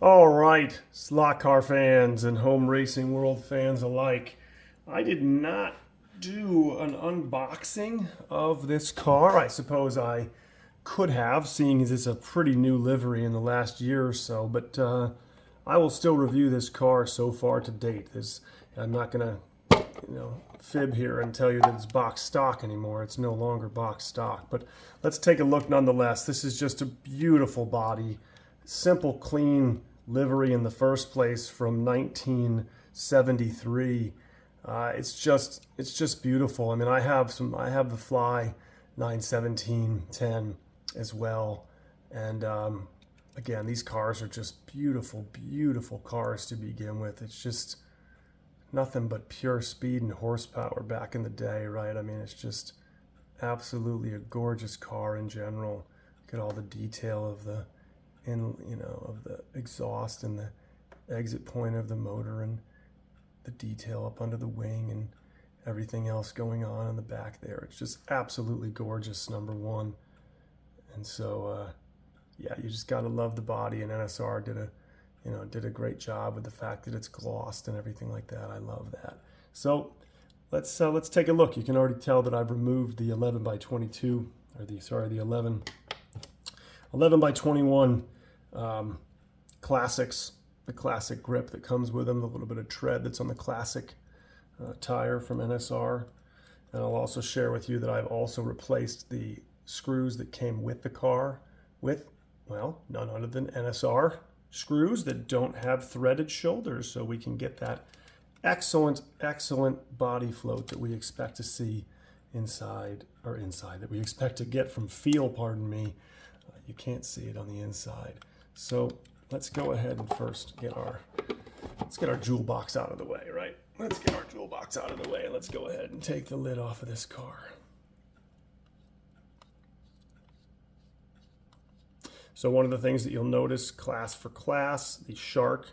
All right, slot car fans and home racing world fans alike. I did not do an unboxing of this car. I suppose I could have, seeing as it's a pretty new livery in the last year or so, but I will still review this car so far to date. I'm not going to fib here and tell you that it's box stock anymore. It's no longer box stock. But let's take a look nonetheless. This is just a beautiful body, simple, clean livery in the first place from 1973. It's just beautiful. I mean, I have the Fly 91710 as well, and again, these cars are just beautiful, beautiful cars to begin with. It's just nothing but pure speed and horsepower back in the day, right? I mean, it's just absolutely a gorgeous car in general. Look at all the detail of the of the exhaust and the exit point of the motor and the detail up under the wing and everything else going on in the back there. It's just absolutely gorgeous, number one. And so, yeah, you just got to love the body, and NSR did a great job with the fact that it's glossed and everything like that. I love that. So let's take a look. You can already tell that I've removed the 11 by 22, or the 11 by 21 classics, the classic grip that comes with them, the little bit of tread that's on the classic tire from NSR. And I'll also share with you that I've also replaced the screws that came with the car with, well, none other than NSR screws that don't have threaded shoulders, so we can get that excellent body float that we expect to see inside that we expect to get from feel, pardon me. You can't see it on the inside. So let's go ahead and first let's get our jewel box out of the way, right? Let's get our jewel box out of the way, and let's go ahead and take the lid off of this car. So one of the things that you'll notice, class for class, the Shark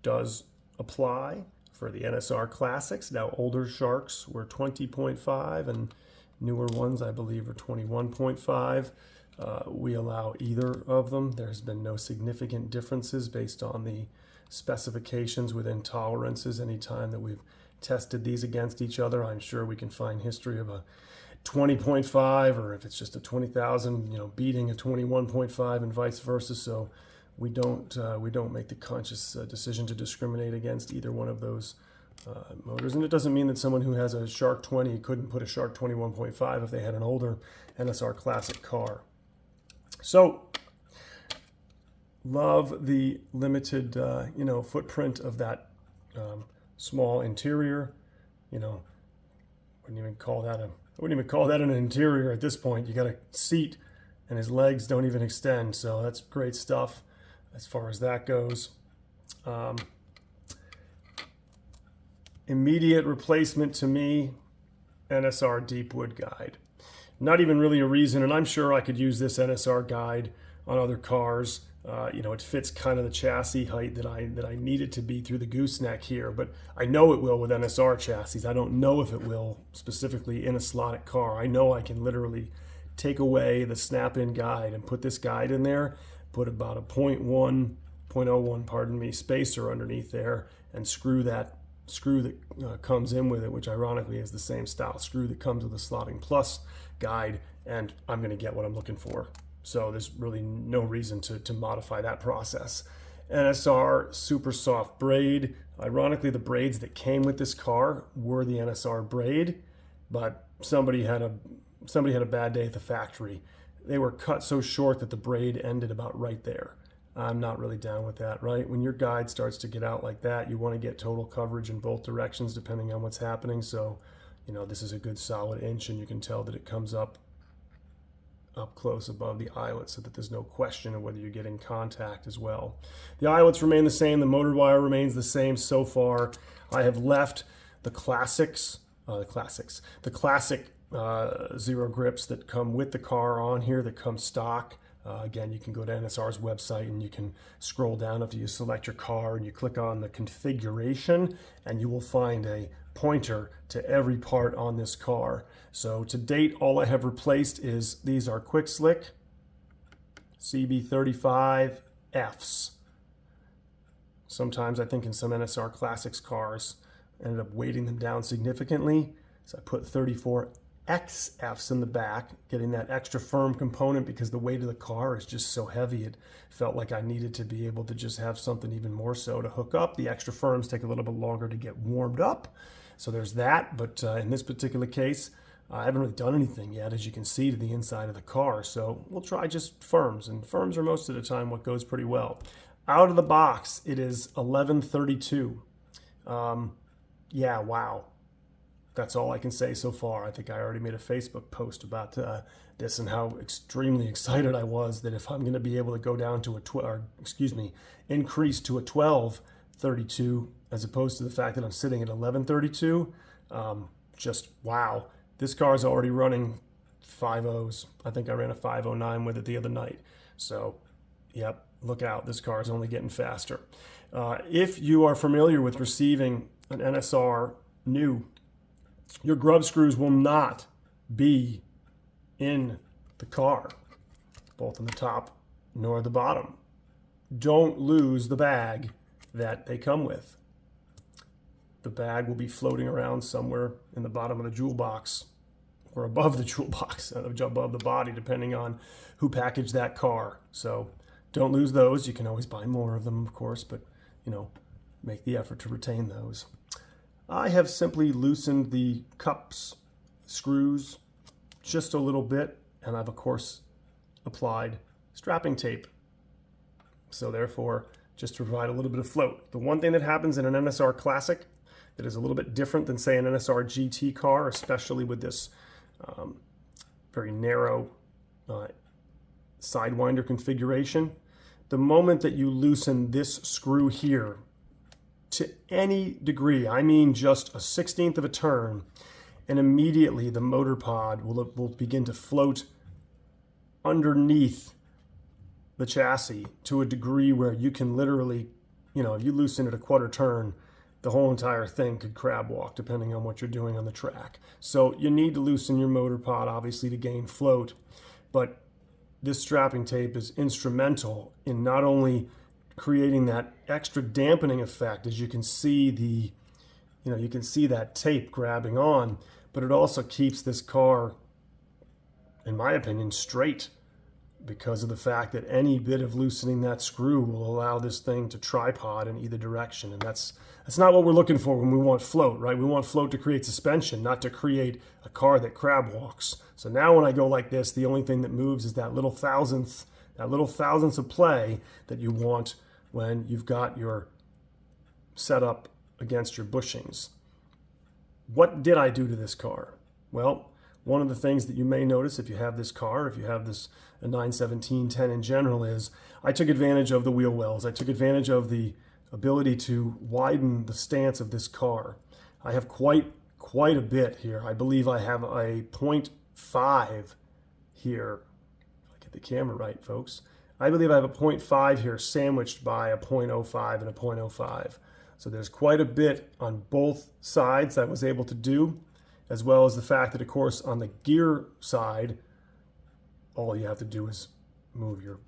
does apply for the NSR Classics. Now, older Sharks were 20.5 and newer ones, I believe, are 21.5. We allow either of them. There's been no significant differences based on the specifications within tolerances. Anytime that we've tested these against each other, I'm sure we can find history of a 20.5, or if it's just a 20,000, beating a 21.5 and vice versa. So we don't make the conscious decision to discriminate against either one of those motors. And it doesn't mean that someone who has a Shark 20 couldn't put a Shark 21.5 if they had an older NSR Classic car. So love the limited footprint of that small interior. Wouldn't even call that an interior at this point. You got a seat, and his legs don't even extend, so that's great stuff as far as that goes. Immediate replacement to me, NSR Deepwood guide. Not even really a reason, and I'm sure I could use this NSR guide on other cars. It fits kind of the chassis height that I need it to be through the gooseneck here, but I know it will with NSR chassis. I don't know if it will specifically in a slotted car. I know I can literally take away the snap-in guide and put this guide in there, put about a 0.01, pardon me, spacer underneath there, and screw that comes in with it, which ironically is the same style screw that comes with the Slotting Plus guide, and I'm going to get what I'm looking for. So there's really no reason to modify that process. NSR super soft braid. Ironically, the braids that came with this car were the NSR braid, but somebody had a bad day at the factory. They were cut so short that the braid ended about right there. I'm not really down with that, right? When your guide starts to get out like that, you want to get total coverage in both directions depending on what's happening. So, this is a good solid inch, and you can tell that it comes up close above the eyelet so that there's no question of whether you're getting contact as well. The eyelets remain the same. The motor wire remains the same so far. I have left the classic zero grips that come with the car on here, that come stock. Again, you can go to NSR's website and you can scroll down after you select your car and you click on the configuration, and you will find a pointer to every part on this car. So to date, all I have replaced is these are Quick Slick CB35Fs. Sometimes I think in some NSR Classics cars, I ended up weighting them down significantly. So I put 34 XFs in the back, getting that extra firm component because the weight of the car is just so heavy. It felt like I needed to be able to just have something even more so to hook up. The extra firms take a little bit longer to get warmed up. So there's that. But in this particular case, I haven't really done anything yet, as you can see, to the inside of the car. So we'll try just firms. And firms are most of the time what goes pretty well. Out of the box, it is 1132. Yeah, wow. That's all I can say so far. I think I already made a Facebook post about this and how extremely excited I was that if I'm going to be able to go down to increase to a 1232 as opposed to the fact that I'm sitting at 1132, just wow. This car is already running 5.0s. I think I ran a 5.09 with it the other night. So, yep, look out. This car is only getting faster. If you are familiar with receiving an NSR new, your grub screws will not be in the car, both on the top nor the bottom. Don't lose the bag that they come with. The bag will be floating around somewhere in the bottom of the jewel box or above the jewel box, above the body, depending on who packaged that car. So don't lose those. You can always buy more of them, of course, but, make the effort to retain those. I have simply loosened the cups, screws, just a little bit, and I've, of course, applied strapping tape. So therefore, just to provide a little bit of float. The one thing that happens in an NSR Classic that is a little bit different than, say, an NSR GT car, especially with this very narrow Sidewinder configuration, the moment that you loosen this screw here to any degree, I mean just a 1/16 of a turn, and immediately the motor pod will begin to float underneath the chassis to a degree where you can literally, if you loosen it a quarter turn, the whole entire thing could crab walk depending on what you're doing on the track. So you need to loosen your motor pod, obviously, to gain float. But this strapping tape is instrumental in not only creating that extra dampening effect, as you can see you can see that tape grabbing on, but it also keeps this car, in my opinion, straight, because of the fact that any bit of loosening that screw will allow this thing to tripod in either direction. And that's not what we're looking for when we want float, right? We want float to create suspension, not to create a car that crab walks. So now when I go like this, the only thing that moves is that little thousandth of play that you want when you've got your setup against your bushings. What did I do to this car? Well, one of the things that you may notice if you have this car, if you have a 917-10 in general, is I took advantage of the wheel wells. I took advantage of the ability to widen the stance of this car. I have quite a bit here. I believe I have a 0.5 here. If I get the camera right, folks. I believe I have a 0.5 here sandwiched by a 0.05 and a 0.05. So there's quite a bit on both sides that I was able to do, as well as the fact that, of course, on the gear side, all you have to do is move your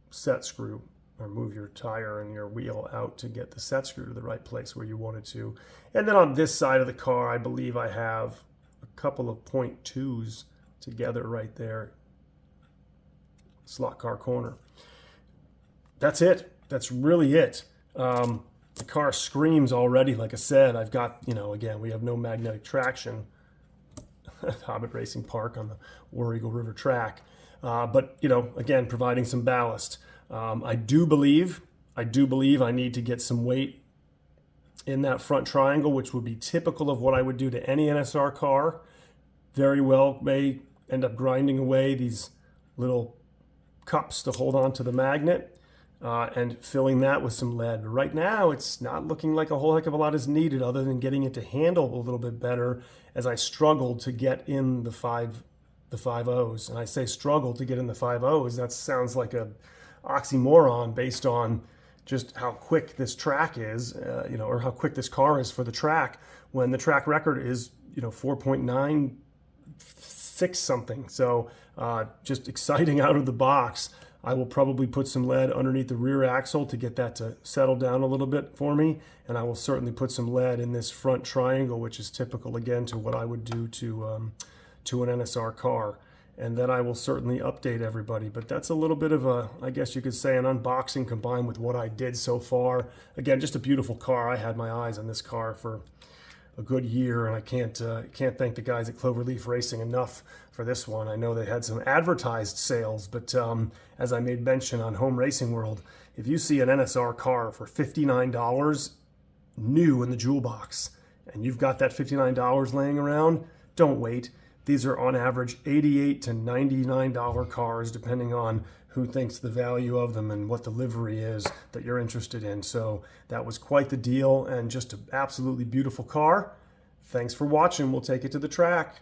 set screw or move your tire and your wheel out to get the set screw to the right place where you want it to. And then on this side of the car, I believe I have a couple of 0.2s together right there. Slot car corner. That's it. That's really it. The car screams already. Like I said, I've got, again, we have no magnetic traction at Hobbit Racing Park on the War Eagle River track. But, again, providing some ballast. I do believe I need to get some weight in that front triangle, which would be typical of what I would do to any NSR car. Very well may end up grinding away these little cups to hold on to the magnet and filling that with some lead. Right now, it's not looking like a whole heck of a lot is needed other than getting it to handle a little bit better as I struggled to get in the 5.0s. And I say struggle to get in the 5.0s, that sounds like a oxymoron based on just how quick this track is, or how quick this car is for the track, when the track record is, 4.96 something. So just exciting out of the box. I will probably put some lead underneath the rear axle to get that to settle down a little bit for me. And I will certainly put some lead in this front triangle, which is typical, again, to what I would do to an NSR car. And then I will certainly update everybody. But that's a little bit of a, I guess you could say, an unboxing combined with what I did so far. Again, just a beautiful car. I had my eyes on this car for a good year, and I can't thank the guys at Cloverleaf Racing enough for this one. I know they had some advertised sales, but as I made mention on Home Racing World, if you see an NSR car for $59 new in the jewel box, and you've got that $59 laying around, don't wait. These are on average $88 to $99 cars, depending on who thinks the value of them and what the livery is that you're interested in. So that was quite the deal and just an absolutely beautiful car. Thanks for watching. We'll take it to the track.